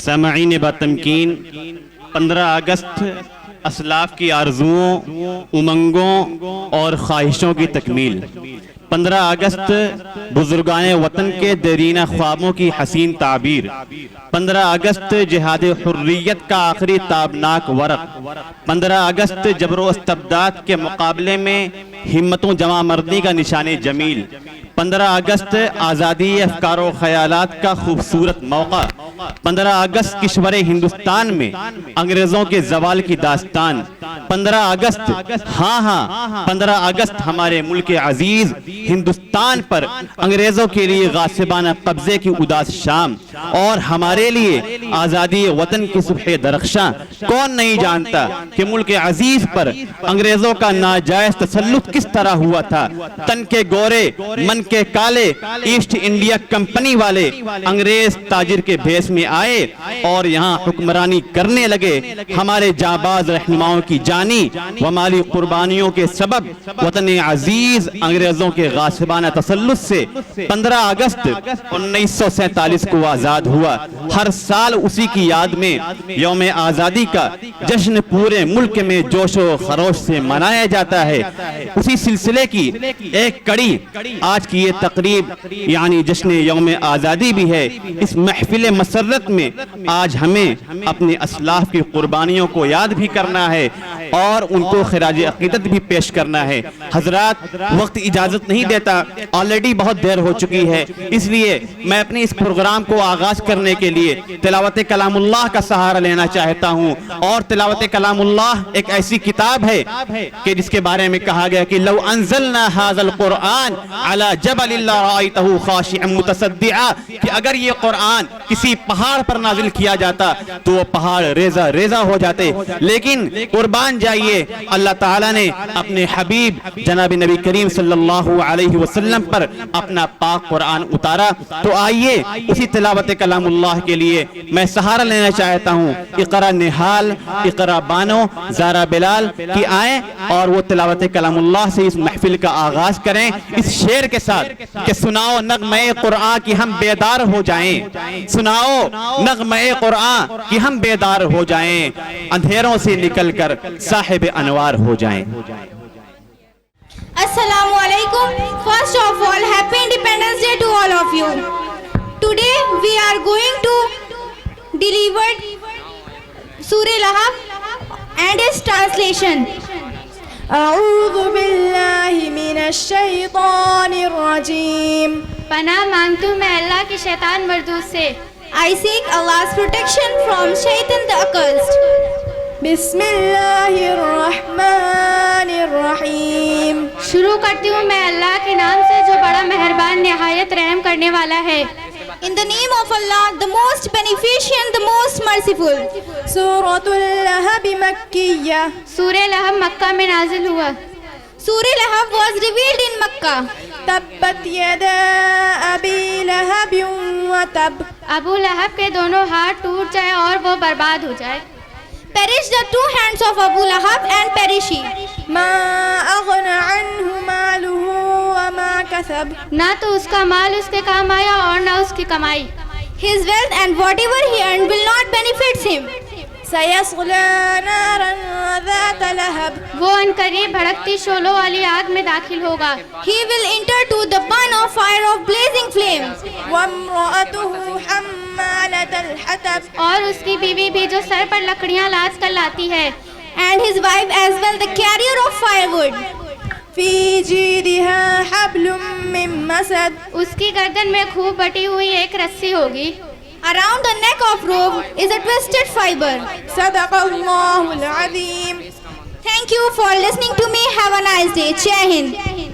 سامعین باتمکین، 15 اگست اسلاف کی آرزوؤں، امنگوں اور خواہشوں کی تکمیل۔ 15 اگست بزرگان وطن کے دیرینہ خوابوں کی حسین تعبیر۔ 15 اگست جہاد حریت کا آخری تابناک ورق۔ 15 اگست جبر و استبداد کے مقابلے میں ہمتوں جمع مردی کا نشان جمیل۔ 15 اگست آزادی افکار و خیالات کا خوبصورت موقع۔ 15 اگست کشور ہندوستان میں انگریزوں کے زوال کی داستان۔ 15 اگست 15 اگست ہمارے ملک عزیز ہندوستان پر انگریزوں کے لیے غاصبانہ قبضے کی اداس شام، اور ہمارے لیے آزادی وطن کی صبح درخشاں۔ کون نہیں جانتا کہ ملک عزیز پر انگریزوں کا ناجائز تسلط کس طرح ہوا تھا۔ تن کے گورے من کے کالے ایسٹ انڈیا کمپنی والے انگریز تاجر کے بھیس میں آئے اور یہاں حکمرانی کرنے لگے۔ ہمارے جانباز رہنماؤں کی جانی و مالی قربانیوں کے سبب وطن عزیز انگریزوں کے غاصبانہ تسلط سے 15 اگست 1947 کو آزاد ہوا۔ ہر سال اسی کی یاد میں یوم آزادی کا جشن پورے ملک میں جوش و خروش سے منایا جاتا ہے۔ اسی سلسلے کی ایک کڑی آج کی یہ تقریب یعنی جشن یوم آزادی بھی ہے۔ اس محفل مسرت میں آج ہمیں اپنے اسلاف کی قربانیوں کو یاد بھی کرنا ہے اور ان کو خراج عقیدت بھی پیش کرنا ہے۔ حضرات، وقت اجازت نہیں دیتا، آلریڈی بہت دیر ہو چکی ہے، اس لیے میں اپنے اس پروگرام کو آغاز کرنے کے لیے تلاوت کلام اللہ کا سہارا لینا چاہتا ہوں۔ اور تلاوت کلام اللہ ایک ایسی کتاب ہے کہ جس کے بارے میں کہا گیا کہ لو انزلنا هذا القرآن على جبل لرأيته خاشعا متصدعا، کہ اگر یہ قرآن کسی پہاڑ پر نازل کیا جاتا تو وہ پہاڑ ریزہ ریزہ ہو جاتے۔ لیکن قربان جائیے، اللہ تعالیٰ نے اپنے حبیب جناب نبی کریم صلی اللہ علیہ وسلم پر اپنا پاک قرآن اتارا۔ تو آئیے اسی تلاوت کلام اللہ کے لیے میں سہارا لینا چاہتا ہوں۔ اقرا نحال، اقرا بانو، زارا بلال کی آئیں اور وہ تلاوت کلام اللہ سے اس محفل کا آغاز کریں اس شعر کے ساتھ کہ سناؤ نغمہ قرآن کی ہم بیدار ہو جائیں، سناؤ نغمہ قرآن کی ہم بیدار ہو جائیں، اندھیروں سے نکل کر صاحب انوار ہو جائیں۔ Assalamu alaikum. First of all, happy Independence Day to all of you. Today we are going to deliver Surah Lahab and its translation. اعوذ باللہ من الشیطان الرجیم، پناہ مانگتا ہوں میں اللہ کی شیطان مردود سے۔ I seek Allah's protection from Shaitan the accursed. بسم اللہ الرحمن الرحیم، شروع کرتی ہوں میں اللہ کے نام سے جو بڑا مہربان نہایت رحم کرنے والا ہے۔ In the name of Allah, the most beneficent, the most merciful. سورۃ اللہب مکیہ، سورہ لہب مکہ میں نازل ہوا۔ Surah Lahab was revealed in Makkah. تبت یدا ابی لہب وتب، ابو لہب کے دونوں ہاتھ ٹوٹ جائے اور وہ برباد ہو جائے. Perish the two hands of Abu Lahab and perish he. ما اغنى عنہ مالہ وما کسب، نہ تو اس کا مال اس کے کام آیا اور نہ اس کی کمائی. His wealth and whatever he earned will not benefit him. سیصلی نارا ذات لہب، وہ عنقریب بھڑکتی شعلوں والی آگ میں داخل ہوگا. He will enter to the burn of fire of blazing flames. وامرأته حمالۃ الحطب، اور اس کی بیوی بھی جو سر پر لکڑیاں لاد کر لاتی ہے. And his wife as well, the carrier of firewood. فی جیدها حبل من مسد، اس کی گردن میں خوب بٹی ہوئی ایک رسی ہوگی. Around the neck of robe is a twisted fiber. صدق اللہ العظیم. Thank you for listening to me. Have a nice day. Jai Hind.